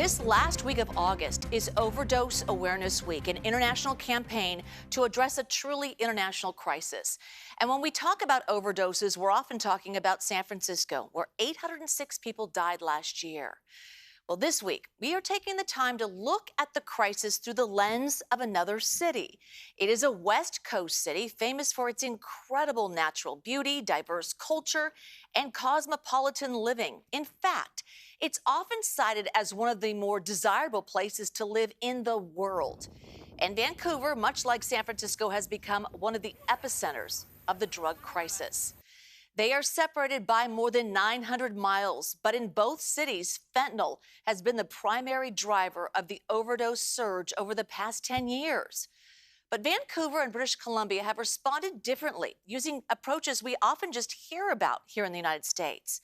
This last week of August is Overdose Awareness Week, an international campaign to address a truly international crisis. And when we talk about overdoses, we're often talking about San Francisco, where 806 people died last year. Well, this week, we are taking the time to look at the crisis through the lens of another city. It is a West Coast city famous for its incredible natural beauty, diverse culture, and cosmopolitan living. In fact, it's often cited as one of the more desirable places to live in the world. And Vancouver, much like San Francisco, has become one of the epicenters of the drug crisis. They are separated by more than 900 miles, but in both cities, fentanyl has been the primary driver of the overdose surge over the past 10 years. But Vancouver and British Columbia have responded differently, using approaches we often just hear about here in the United States.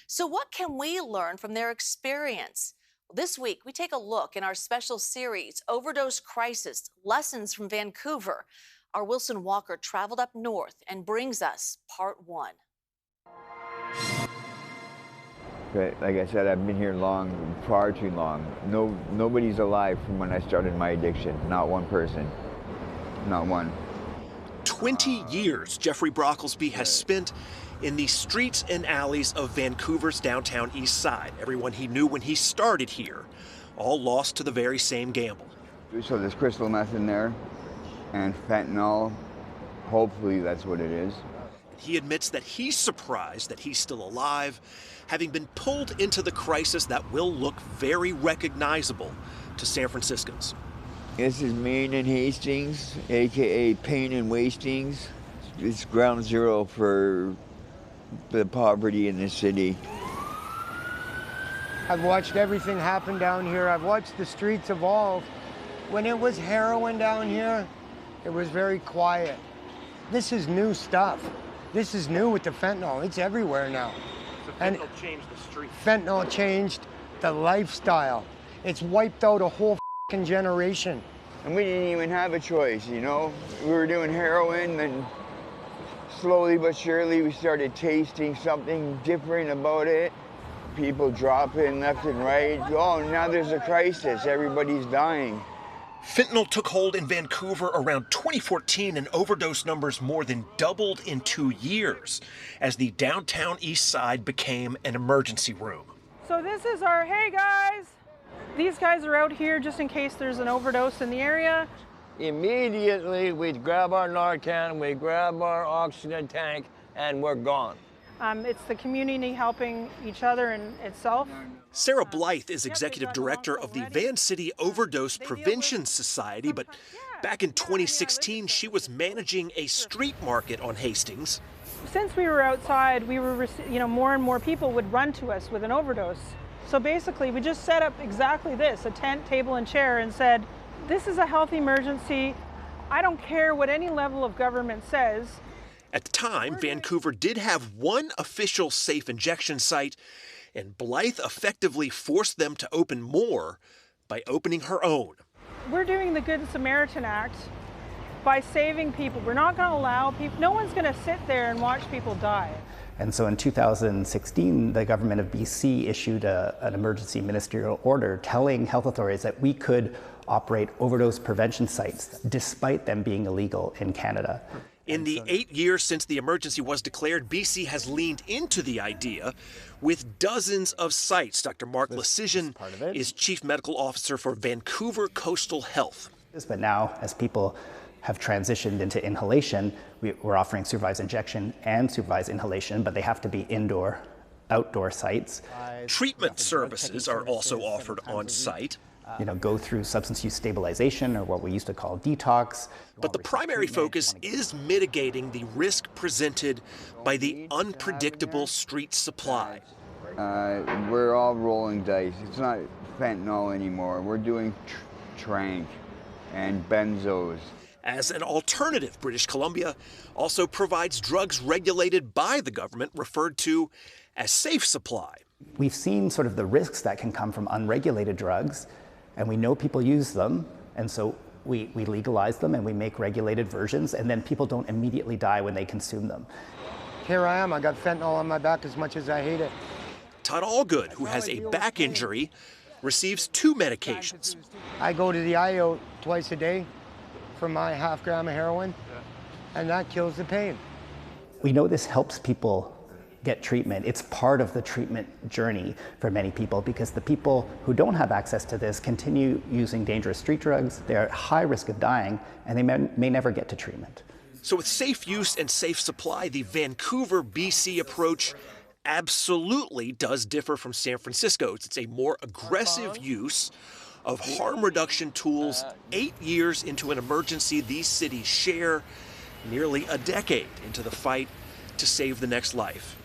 So what can we learn from their experience? Well, this week, we take a look in our special series, Overdose Crisis, Lessons from Vancouver. Our Wilson Walker traveled up north and brings us part one. But like I said, I've been here long, far too long. Nobody's alive from when I started my addiction. Not one person. Not one. 20 years Jeffrey Brocklesby has spent in the streets and alleys of Vancouver's downtown east side. Everyone he knew when he started here, all lost to the very same gamble. So there's crystal meth in there and fentanyl. Hopefully that's what it is. He admits that he's surprised that he's still alive, having been pulled into the crisis that will look very recognizable to San Franciscans. This is Main and Hastings, aka Pain and Wastings. It's ground zero for the poverty in the city. I've watched everything happen down here. I've watched the streets evolve. When it was heroin down here, it was very quiet. This is new stuff. This is new with the fentanyl. It's everywhere now. So fentanyl changed the street. Fentanyl changed the lifestyle. It's wiped out a whole f***ing generation. And we didn't even have a choice, you know? We were doing heroin, then slowly but surely we started tasting something different about it. People dropping left and right. Oh, now there's a crisis. Everybody's dying. Fentanyl took hold in Vancouver around 2014, and overdose numbers more than doubled in 2 years as the downtown east side became an emergency room. So this is our, hey guys, these guys are out here just in case there's an overdose in the area. Immediately we'd grab our Narcan, we grab our oxygen tank, and we're gone. It's the community helping each other and itself. Sarah Blythe is executive director of the Van City Overdose Prevention Society, but back in 2016, she was managing a street market on Hastings. Since we were outside, we were, more and more people would run to us with an overdose. So basically, we just set up exactly this, a tent, table, and chair, and said, this is a health emergency. I don't care what any level of government says. At the time, Vancouver did have one official safe injection site, and Blythe effectively forced them to open more by opening her own. We're doing the Good Samaritan Act by saving people. We're not going to allow people, no one's going to sit there and watch people die. And so in 2016, the government of BC issued an emergency ministerial order telling health authorities that we could operate overdose prevention sites despite them being illegal in Canada. In the 8 years since the emergency was declared, BC has leaned into the idea with dozens of sites. Dr. Mark Lecision is Chief Medical Officer for Vancouver Coastal Health. But now, as people have transitioned into inhalation, we're offering supervised injection and supervised inhalation, but they have to be indoor, outdoor sites. Treatment services are also offered on site. Go through substance use stabilization, or what we used to call detox. But the primary focus is mitigating the risk presented by the unpredictable street supply. We're all rolling dice. It's not fentanyl anymore. We're doing tranq and benzos. As an alternative, British Columbia also provides drugs regulated by the government, referred to as safe supply. We've seen sort of the risks that can come from unregulated drugs, and we know people use them, and so we legalize them and we make regulated versions, and then people don't immediately die when they consume them. Here I am, I got fentanyl on my back as much as I hate it. Todd Allgood, who has a back injury, receives 2 medications. I go to the IO twice a day for my half gram of heroin, and that kills the pain. We know this helps people get treatment. It's part of the treatment journey for many people because the people who don't have access to this continue using dangerous street drugs. They're at high risk of dying, and they may never get to treatment. So with safe use and safe supply, the Vancouver, BC approach absolutely does differ from San Francisco's. It's a more aggressive use of harm reduction tools 8 years into an emergency these cities share, nearly a decade into the fight to save the next life.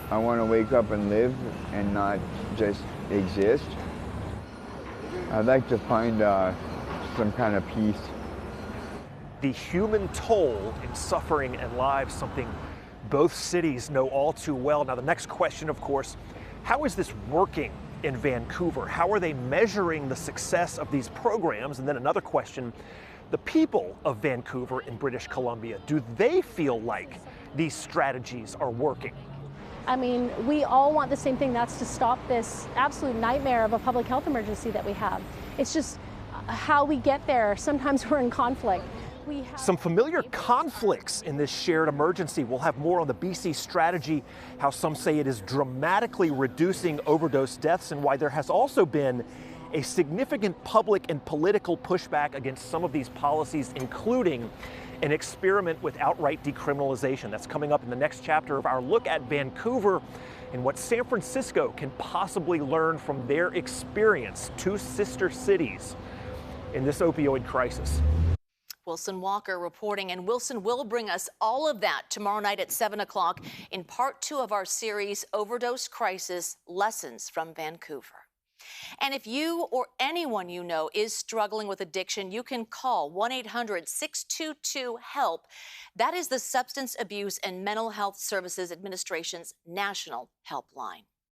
I want to wake up and live and not just exist. I'd like to find some kind of peace. The human toll in suffering and lives, something both cities know all too well. Now, the next question, of course, how is this working in Vancouver? How are they measuring the success of these programs? And then another question, the people of Vancouver and British Columbia, do they feel like these strategies are working? I mean, we all want the same thing, that's to stop this absolute nightmare of a public health emergency that we have. It's just how we get there. Sometimes we're in conflict. Some familiar conflicts in this shared emergency. We'll have more on the BC strategy, how some say it is dramatically reducing overdose deaths, and why there has also been a significant public and political pushback against some of these policies, including an experiment with outright decriminalization. That's coming up in the next chapter of our look at Vancouver and what San Francisco can possibly learn from their experience, 2 sister cities, in this opioid crisis. Wilson Walker reporting, and Wilson will bring us all of that tomorrow night at 7 o'clock in part 2 of our series, Overdose Crisis, Lessons from Vancouver. And if you or anyone you know is struggling with addiction, you can call 1-800-622-HELP. That is the Substance Abuse and Mental Health Services Administration's national helpline.